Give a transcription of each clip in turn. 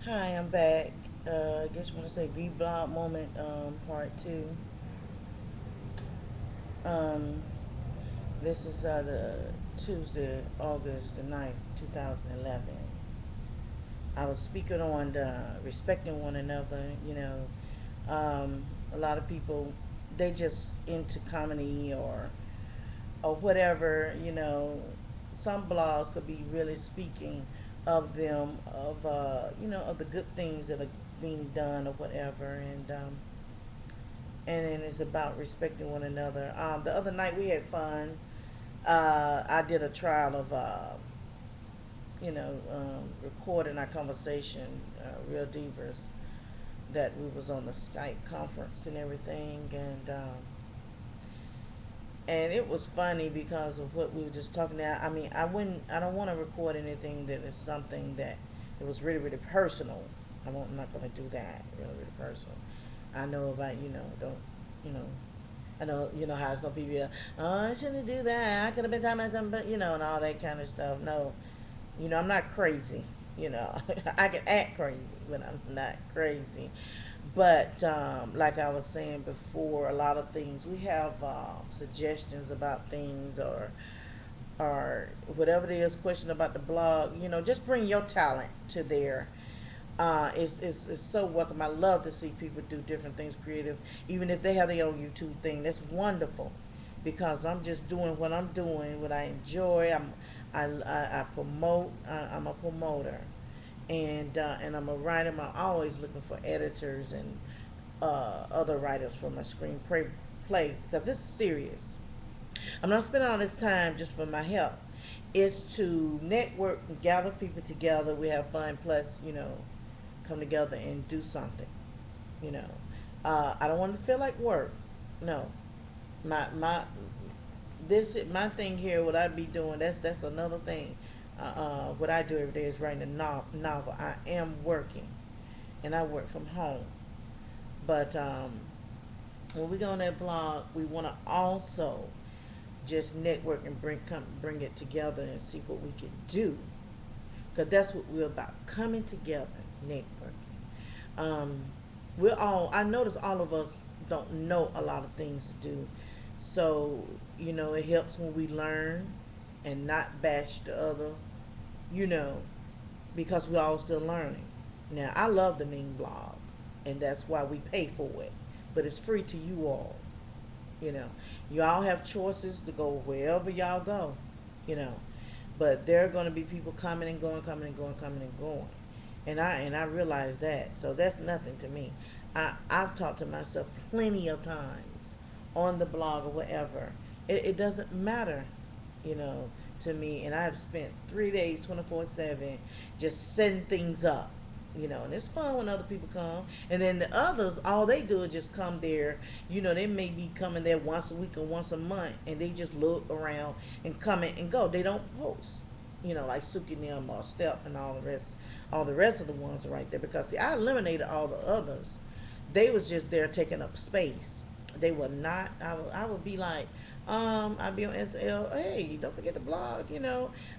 Hi, I'm back. I guess you want to say V-Blog moment, part two. Um, this is the Tuesday, August the 9th, 2011. I was speaking on respecting one another. A lot of people, they just into comedy or whatever. Some blogs could be really speaking of them, of the good things that are being done or whatever, and then it's about respecting one another. The other night we had fun. I did a trial of, recording our conversation, Real Divas, that we was on the Skype conference and everything, and it was funny because of what we were just talking about. I mean, I don't want to record anything that is something that it was really, really personal. I'm not going to do that. Really, really personal. I know about, don't, you know, I know, how some people are, oh, I shouldn't do that. I could have been talking about something, but, and all that kind of stuff. No, I'm not crazy. I can act crazy, but I'm not crazy. But like I was saying before, a lot of things we have suggestions about things or whatever it is, question about the blog. Just bring your talent to there. It's so welcome. I love to see people do different things creative, even if they have their own YouTube thing. That's wonderful, because I'm just doing what I'm doing, what I enjoy. I promote. I'm a promoter, and I'm a writer. I'm always looking for editors and other writers for my screenplay because this is serious. I'm not spending all this time just for my help. It's to network and gather people together. We have fun, plus come together and do something. You know, I don't want to feel like work. No, my my thing here. What I be doing, that's another thing. What I do every day is writing a novel. I am working, and I work from home. But when we go on that blog, we want to also just network and bring it together and see what we can do, because that's what we're about, coming together, networking. um, we're all, I notice all of us don't know a lot of things to do, so it helps when we learn and not bash the other, you know because we're all still learning. Now, I love the Ming blog, and that's why we pay for it, but it's free to you all. you know you all have choices to go wherever y'all go, you know but there are going to be people coming and going, coming and going, coming and going, and I realize that. So that's nothing to me. I've talked to myself plenty of times on the blog or whatever. It doesn't matter, you know to me, and I've spent 3 days 24/7 just setting things up. And it's fun when other people come, and then the others, all they do is just come there. They may be coming there once a week or once a month, and they just look around and come in and go. They don't post, like Suki and them or Step and all the rest of the ones are right there, because see, I eliminated all the others. They was just there taking up space. They were not. I would be like, I'd be on SL. Hey, don't forget the blog.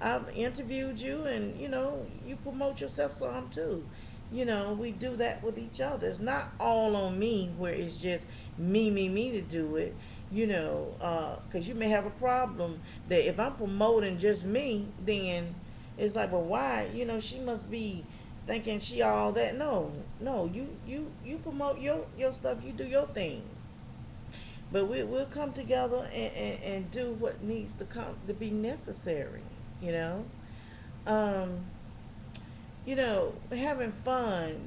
I've interviewed you, and you promote yourself some too. We do that with each other. It's not all on me, where it's just me to do it. Because you may have a problem that if I'm promoting just me, then it's like, well, why? She must be thinking she all that. No, no, you promote your stuff. You do your thing. But we'll come together and do what needs to come to be necessary. You know, um, having fun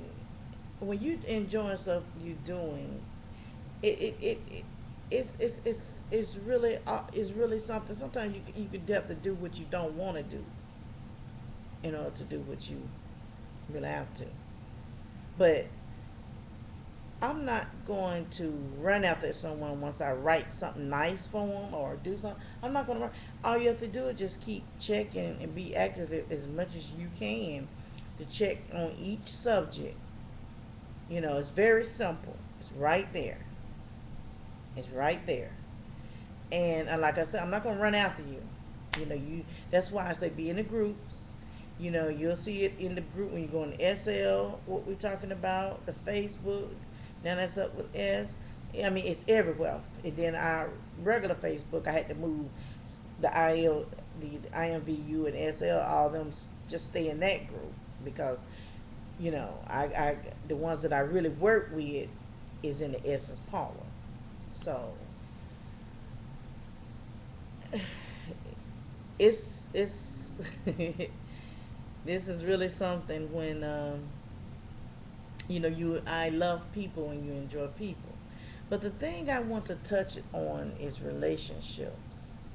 when you enjoying stuff you doing. It it's really something. Sometimes you could have to do what you don't want to do in order to do what you really have to. But I'm not going to run after someone once I write something nice for them or do something. I'm not going to run. All you have to do is just keep checking and be active as much as you can to check on each subject. It's very simple. It's right there. It's right there. And like I said, I'm not going to run after you. That's why I say be in the groups You know, you'll see it in the group when you go on the SL, what we're talking about, the Facebook. Now that's up with S. I mean, it's everywhere. And then our regular Facebook, I had to move the IL, the IMVU and SL, all of them just stay in that group because, you know, I the ones that I really work with is in the Essence Parlor. So it's this is really something when you know, I love people and you enjoy people. But the thing I want to touch on is relationships.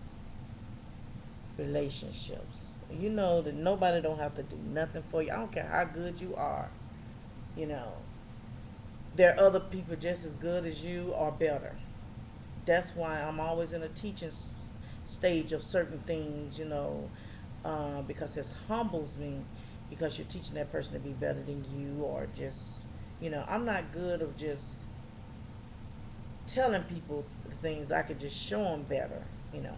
Relationships. You know that nobody don't have to do nothing for you. I don't care how good you are. You know, there are other people just as good as you or better. That's why I'm always in a teaching stage of certain things, you know, because it humbles me because you're teaching that person to be better than you or just, you know, I'm not good of just telling people things. I could just show them better. You know,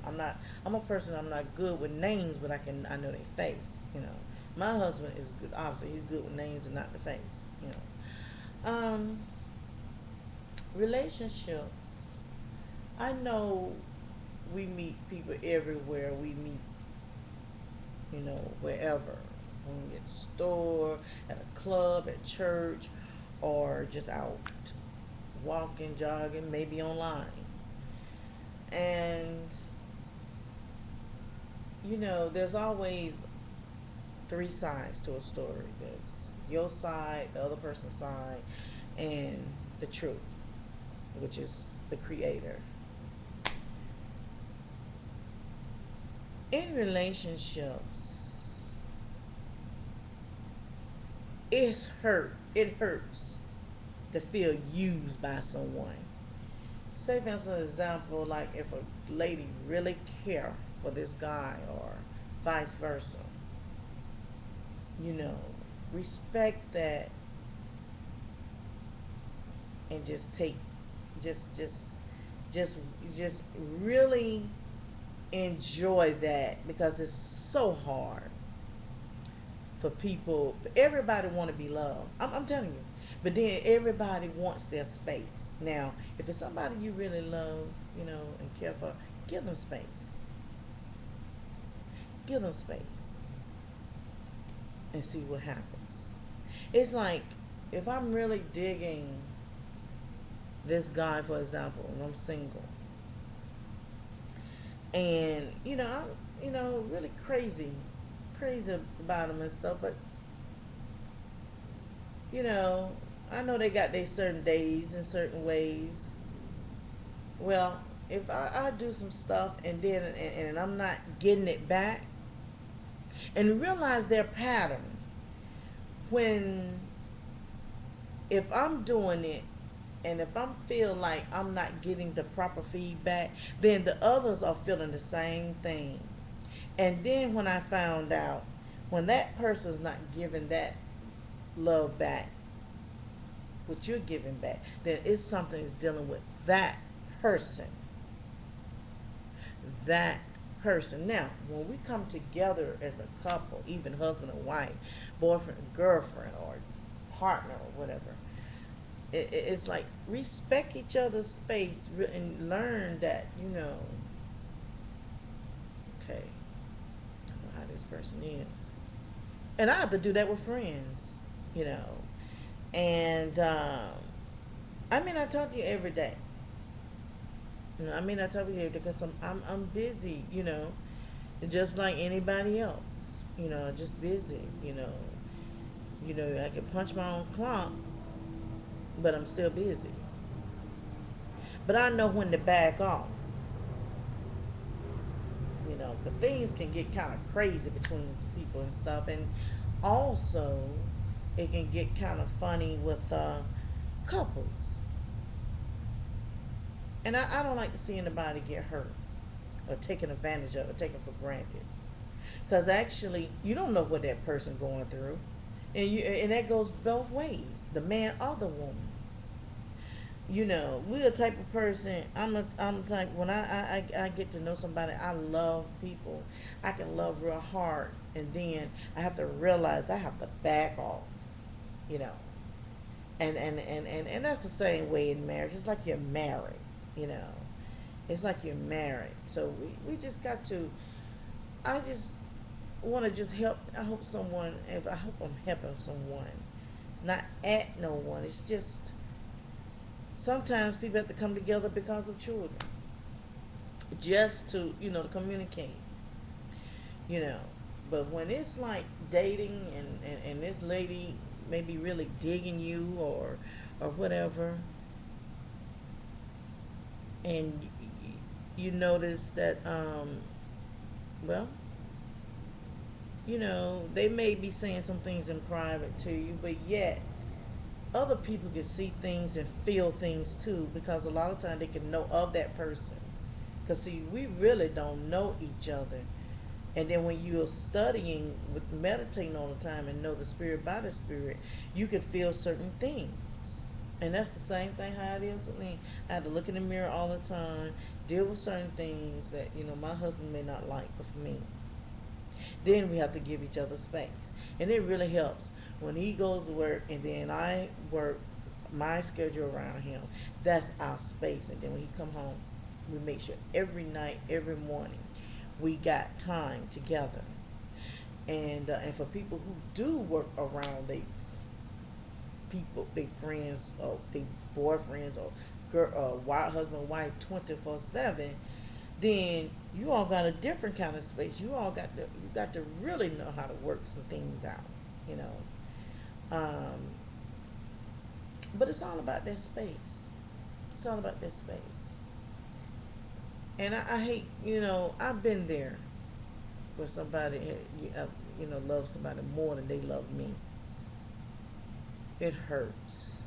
I'm a person, I'm not good with names, but I know their face, you know. My husband is good, obviously, he's good with names and not the face, you know. Relationships. I know we meet people everywhere. We meet, you know, wherever. When we at the store, at a club, at church, or just out walking, jogging, maybe online. And, you know, there's always three sides to a story. There's your side, the other person's side, and the truth, which is the creator. In relationships, it hurts to feel used by someone. Say for instance, an example, like if a lady really care for this guy or vice versa, you know, respect that and just take just just really enjoy that because it's so hard for people. Everybody want to be loved. I'm telling you. But then everybody wants their space. Now, if it's somebody you really love, you know, and care for, give them space. Give them space and see what happens. It's like if I'm really digging this guy, for example, and I'm single, and you know, really crazy about him and stuff, but you know, I know they got their certain days and certain ways. Well, if I do some stuff and then and I'm not getting it back, and realize their pattern when if I'm doing it and if I'm feel like I'm not getting the proper feedback, then the others are feeling the same thing. And then when I found out when that person's not giving that love back, what you're giving back, then it's something that's dealing with that person. That person. Now, when we come together as a couple, even husband and wife, boyfriend and girlfriend, or partner, or whatever, it's like respect each other's space and learn that, you know, okay, I know how this person is. And I have to do that with friends, you know. And I mean, I talk to you every day. You know, I mean, I talk to you every day because I'm busy, you know, just like anybody else. You know, just busy. You know, I can punch my own clock, but I'm still busy. But I know when to back off. You know, because things can get kind of crazy between people and stuff, and also it can get kind of funny with couples. And I don't like to see anybody get hurt or taken advantage of or taken for granted. Because actually, you don't know what that person going through, and that goes both ways, the man or the woman. we're a type of person. I'm the type when I get to know somebody. I love people. I can love real hard, and then I have to realize I have to back off. You know, and that's the same way in marriage. It's like you're married. You know, it's like you're married. So we just got to. I just want to just help. I hope someone. If I hope I'm helping someone. It's not at no one. It's just sometimes people have to come together because of children, just to to communicate. You know, but when it's like dating and this lady maybe really digging you or whatever, and you notice that well they may be saying some things in private to you, but yet other people can see things and feel things too, because a lot of times they can know of that person. Because see, we really don't know each other. And then when you're studying with meditating all the time and know the spirit by the spirit, you can feel certain things. And that's the same thing how it is with me. I have to look in the mirror all the time, deal with certain things that my husband may not like, but for me, then we have to give each other space. And it really helps when he goes to work and then I work my schedule around him. That's our space. And then when he come home, we make sure every night, every morning, we got time together. And for people who do work around they people, they friends or they boyfriends or girl, wild husband, wife, 24/7, then you all got a different kind of space. You got to really know how to work some things out, you know. Um, but it's all about that space. It's all about that space. And I hate, I've been there where somebody, loves somebody more than they love me. It hurts,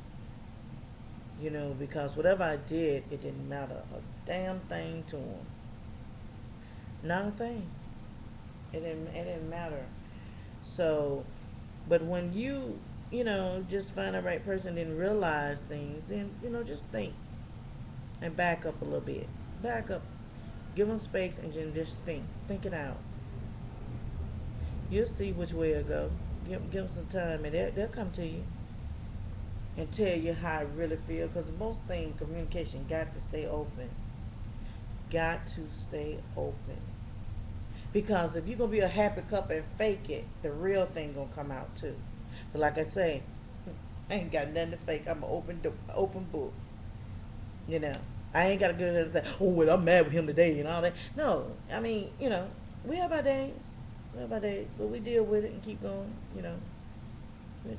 because whatever I did, it didn't matter a damn thing to them. Not a thing. It didn't matter. So, but when just find the right person and realize things, then, just think and back up a little bit. Back up. Give them space and just think. Think it out. You'll see which way it'll go. Give them some time and they'll come to you and tell you how I really feel. Because most thing, communication got to stay open. Got to stay open. Because if you're gonna be a happy couple and fake it, the real thing gonna come out too. So like I say, I ain't got nothing to fake. I'm an open book. You know, I ain't gotta go there and say, "Oh well, I'm mad with him today" and all that. No, I mean, we have our days, but we deal with it and keep going. We have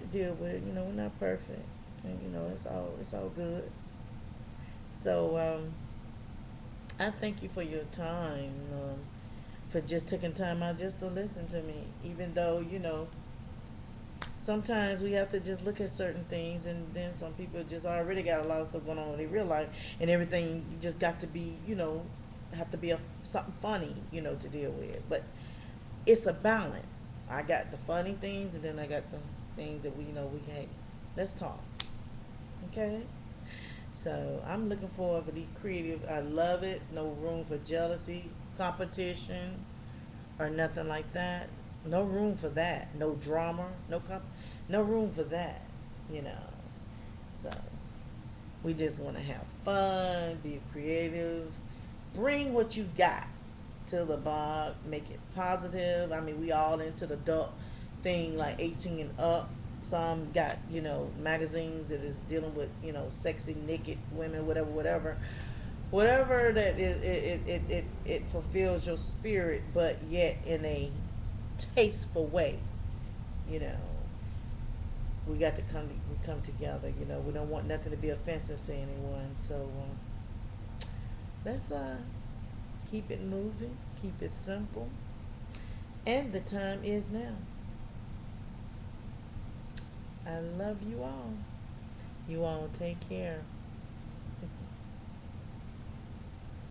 to deal with it. We're not perfect, and it's all good. So I thank you for your time. For just taking time out just to listen to me, even though sometimes we have to just look at certain things, and then some people just already got a lot of stuff going on in their real life, and everything just got to be have to be something funny to deal with. But it's a balance. I got the funny things, and then I got the things that we can, let's talk. Okay. So I'm looking forward for the creative. I love it. No room for jealousy, competition, or nothing like that. No room for that. No drama. No room for that. You know. So we just want to have fun, be creative, bring what you got to the bar, make it positive. I mean, we all into the adult thing, like 18 and up. Some got magazines that is dealing with sexy naked women, whatever that it fulfills your spirit, but yet in a tasteful way. You know, we come together. We don't want nothing to be offensive to anyone. So let's keep it moving, keep it simple, and the time is now. I love you all. You all take care.